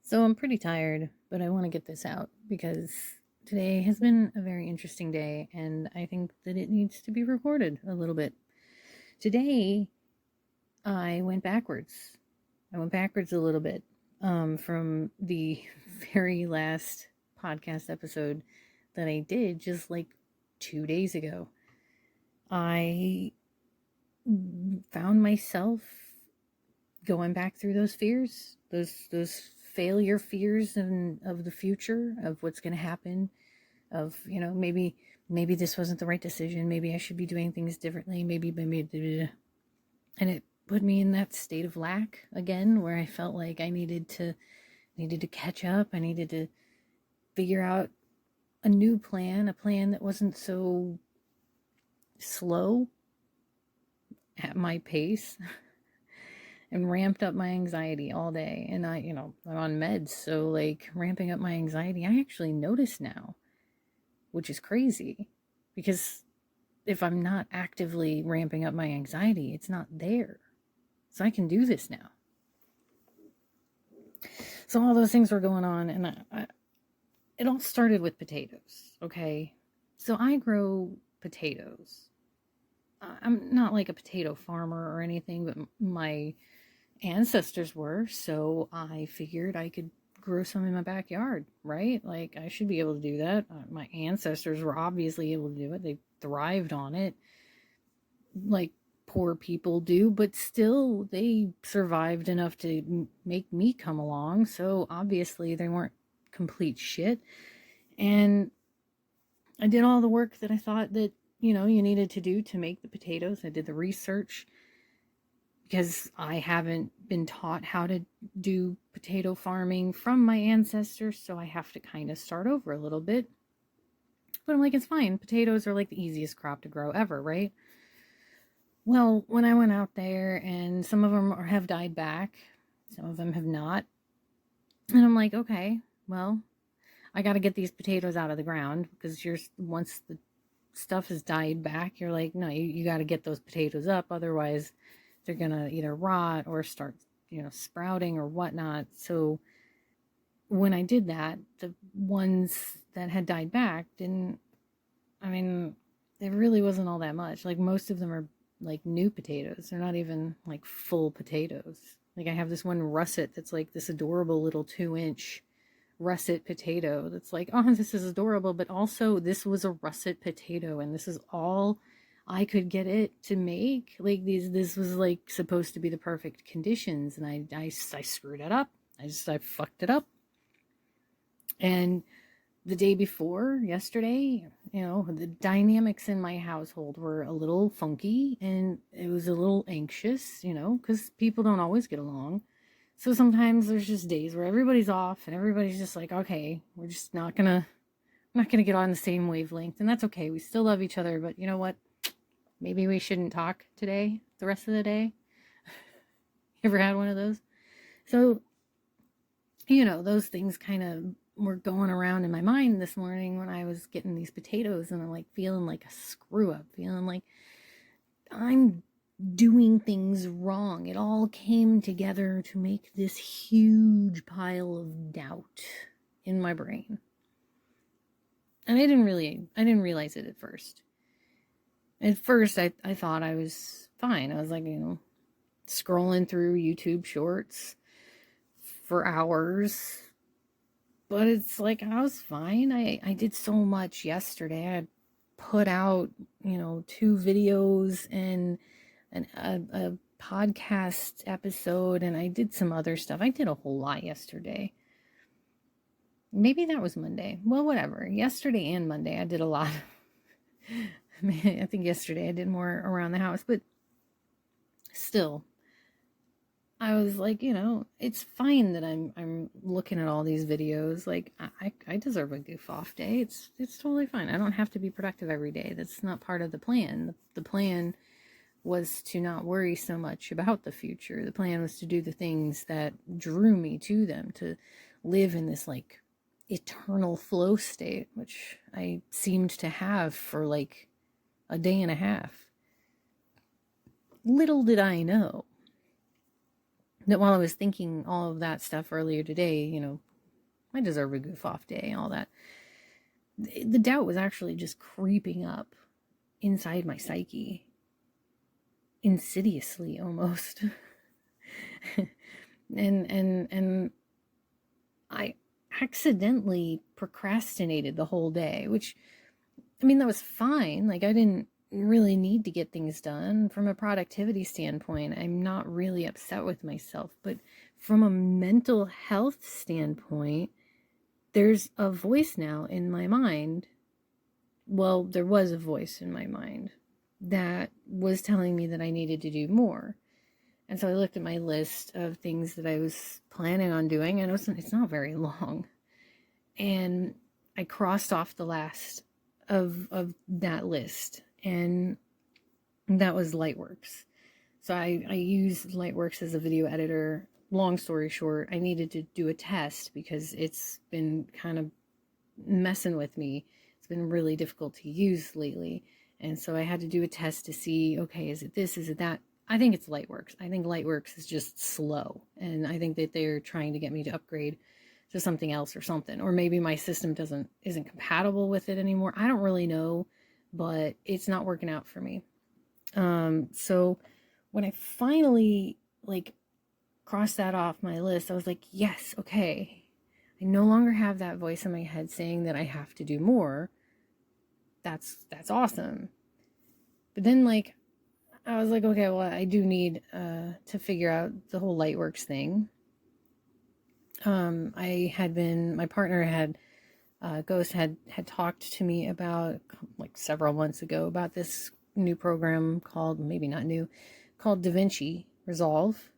So I'm pretty tired, but I want to get this out because today has been a very interesting day and I think that it needs to be recorded a little bit. Today, I went backwards. I went backwards a little bit from the very last podcast episode that I did just like 2 days ago. I found myself going back through those fears, those failure fears of the future, of what's going to happen, of maybe this wasn't the right decision, maybe I should be doing things differently, maybe, and it put me in that state of lack again, where I felt like I needed to catch up. I needed to figure out a new plan, a plan that wasn't so slow at my pace. And ramped up my anxiety all day. And I'm on meds, so like ramping up my anxiety, I actually notice now, which is crazy because if I'm not actively ramping up my anxiety, it's not there. So I can do this now. So all those things were going on, and it all started with potatoes, okay? So I grow potatoes. I'm not like a potato farmer or anything, but my ancestors were, so I figured I could grow some in my backyard, right? Like, I should be able to do that. My ancestors were obviously able to do it. They thrived on it, like poor people do, but still, they survived enough to make me come along, so obviously they weren't complete shit. And I did all the work that I thought that, you needed to do to make the potatoes. I did the research, because I haven't been taught how to do potato farming from my ancestors, so I have to kind of start over a little bit. But I'm like, it's fine. Potatoes are like the easiest crop to grow ever, right? Well, when I went out there, and some of them have died back, some of them have not, and I'm like, okay, well, I got to get these potatoes out of the ground, because once the stuff has died back, you're like, no, you got to get those potatoes up, otherwise they're gonna either rot or start, sprouting or whatnot. So when I did that, the ones that had died back didn't, I mean, it really wasn't all that much. Like, most of them are like new potatoes. They're not even like full potatoes. Like, I have this one russet that's like this adorable little 2-inch russet potato that's like, oh, this is adorable, but also this was a russet potato, and this is all I could get it to make. Like, this was like supposed to be the perfect conditions, and I screwed it up. I fucked it up. And the day before, yesterday, the dynamics in my household were a little funky, and it was a little anxious, because people don't always get along. So sometimes there's just days where everybody's off and everybody's just like, okay, we're just not gonna get on the same wavelength, and that's okay. We still love each other, but you know what? Maybe we shouldn't talk today, the rest of the day. Ever had one of those? So, those things kind of were going around in my mind this morning when I was getting these potatoes, and I'm like feeling like a screw up, feeling like I'm doing things wrong. It all came together to make this huge pile of doubt in my brain. And I didn't realize it at first. At first, I thought I was fine. I was like, scrolling through YouTube shorts for hours. But it's like, I was fine. I did so much yesterday. I put out, 2 videos and a podcast episode, and I did some other stuff. I did a whole lot yesterday. Maybe that was Monday. Well, whatever. Yesterday and Monday, I did a lot. I think yesterday I did more around the house, but still, I was like, it's fine that I'm looking at all these videos. Like, I deserve a goof off day. It's totally fine. I don't have to be productive every day. That's not part of the plan. The plan was to not worry so much about the future. The plan was to do the things that drew me to them, to live in this like eternal flow state, which I seemed to have for like a day and a half. Little did I know that while I was thinking all of that stuff earlier today, I deserve a goof off day and all that, the doubt was actually just creeping up inside my psyche, insidiously almost. and I accidentally procrastinated the whole day, which, I mean, that was fine. Like, I didn't really need to get things done. From a productivity standpoint, I'm not really upset with myself. But from a mental health standpoint, there's a voice now in my mind. Well, there was a voice in my mind that was telling me that I needed to do more. And so I looked at my list of things that I was planning on doing, and it's not very long. And I crossed off the last of that list, and that was Lightworks. So I use Lightworks as a video editor. Long story short, I needed to do a test because it's been kind of messing with me. It's been really difficult to use lately. And so I had to do a test to see, okay, is it this, is it that? I think it's Lightworks. I think Lightworks is just slow. And I think that they're trying to get me to upgrade to something else or something. Or maybe my system isn't compatible with it anymore. I don't really know, but it's not working out for me. So when I finally crossed that off my list, I was like, yes, okay. I no longer have that voice in my head saying that I have to do more. That's awesome. But then I was like, okay, well, I do need to figure out the whole Lightworks thing. My partner had, Ghost had talked to me about several months ago about this new program called, maybe not new, called DaVinci Resolve.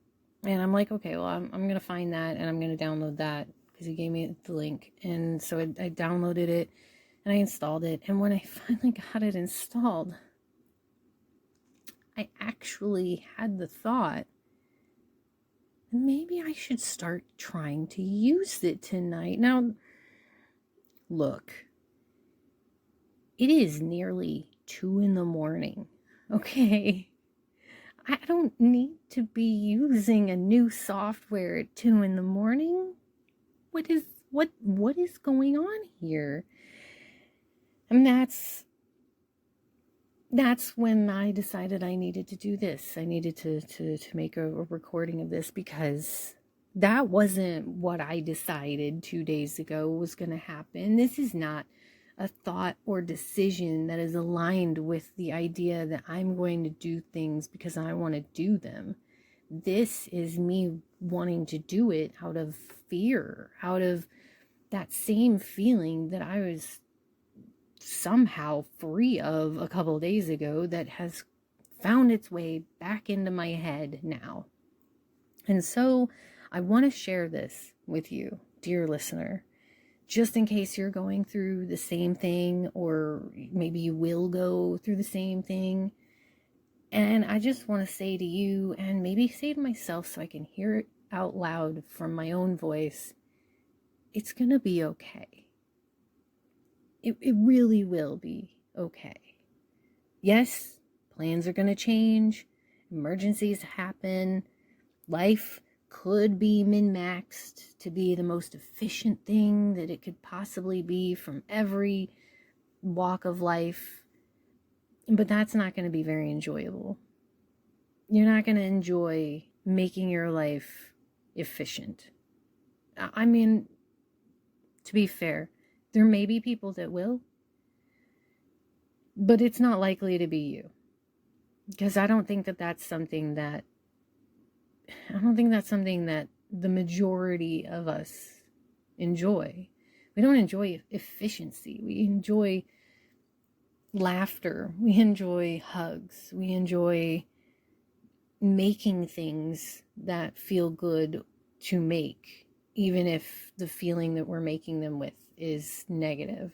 And I'm like, okay, well, I'm going to find that and I'm going to download that because he gave me the link. And so I downloaded it and I installed it. And when I finally got it installed, I actually had the thought, maybe I should start trying to use it tonight. Now, look, it is nearly 2 a.m, okay? I don't need to be using a new software at 2 a.m. What is going on here? And that's when I decided I needed to do this. I needed to make a recording of this because that wasn't what I decided 2 days ago was going to happen. This is not a thought or decision that is aligned with the idea that I'm going to do things because I want to do them. This is me wanting to do it out of fear, out of that same feeling that I was somehow free of a couple of days ago that has found its way back into my head now. And so I want to share this with you, dear listener, just in case you're going through the same thing, or maybe you will go through the same thing. And I just want to say to you, and maybe say to myself so I can hear it out loud from my own voice, it's going to be okay. It really will be okay. Yes, plans are going to change. Emergencies happen. Life could be min-maxed to be the most efficient thing that it could possibly be from every walk of life. But that's not going to be very enjoyable. You're not going to enjoy making your life efficient. I mean, to be fair, there may be people that will, but it's not likely to be you. Because I don't think that that's something that the majority of us enjoy. We don't enjoy efficiency. We enjoy laughter. We enjoy hugs. We enjoy making things that feel good to make, even if the feeling that we're making them with is negative.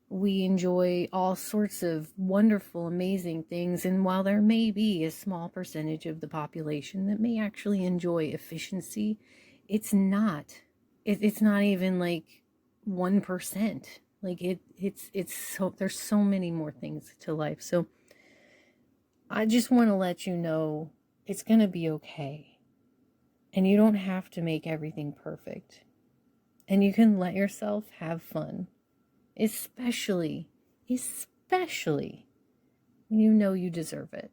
We enjoy all sorts of wonderful, amazing things. And while there may be a small percentage of the population that may actually enjoy efficiency, it's not even 1%. It's so, there's so many more things to life. So I just want to let you know it's going to be okay. And you don't have to make everything perfect. And you can let yourself have fun, especially when you know you deserve it.